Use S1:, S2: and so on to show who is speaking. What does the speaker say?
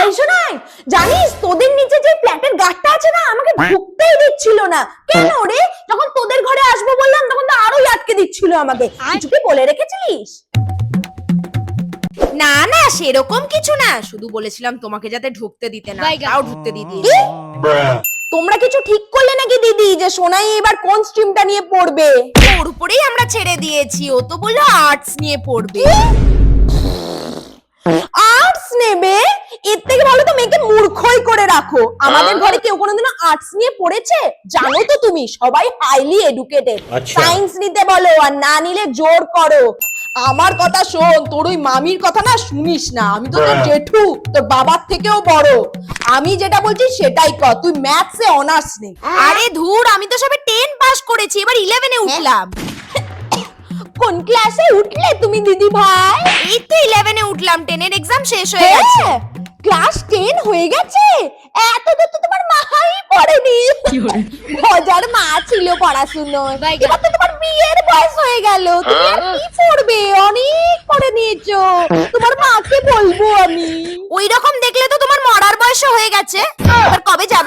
S1: এই শোনাই, জানিস তোদের নিচে যে ফ্ল্যাটের গার্ডটা আছে না, আমাকে ঢুকতেই দিচ্ছিল না। কেন রে? যখন তোদের ঘরে আসবো বললাম তখন তো আরোই আটকে দিচ্ছিল আমাকে। কিছু কি বলে রেখেছিলিস?
S2: না না, সেরকম কিছু না, শুধু বলেছিলাম তোমাকে যাতে ঢুকতে দিতে না, তাও ঢুকতে দিদি।
S1: তোমরা কিছু ঠিক করলে নাকি দিদি যে সোনাই এবার কোন স্ট্রিমটা নিয়ে পড়বে?
S2: ওর উপরেই আমরা ছেড়ে দিয়েছি, ও তো বললো আর্টস নিয়ে পড়বে।
S1: আর্টস নেবে? এর থেকে ভালো তো মেয়েকে মূর্খই করে রাখো। আমাদের ঘরে কেউ কোনোদিনও আর্টস নিয়ে পড়েছে? জানো তো তুমি সবাই হাইলি এডুকেটেড। সায়েন্স নিতে বলো আর না নিলে জোর করো। আমার কথা শোন, তোর ওই মামির কথা না শুনিস না। আমি তো তোর জেঠু, তোর বাবার থেকেও বড়। আমি যেটা বলছি সেটাই কর। তুই ম্যাথসে অনার্স নে।
S2: আরে ধুর, আমি তো সবে 10 পাস করেছি, এবার 11-এ উঠলাম।
S1: কোন ক্লাসে উঠলে তুমি দিদি ভাই?
S2: এই তো 11-এ উঠলাম, 10-এর এক্সাম শেষ হয়ে গেছে।
S1: ক্লাস 10 হয়ে গেছে? এত দূর তো তোমার মাই পড়েনি। মজার মা ছিল পড়াশুনোয়। এবার তো তোমার বিয়ের বয়স হয়ে গেল, তুমি আর কি পড়বে? অনেক পড়ে নিয়েছো। তোমার মাকে বলবো আমি।
S2: ওই রকম দেখলে তো তোমার মরার বয়স হয়ে গেছে। এবার কবে যাবে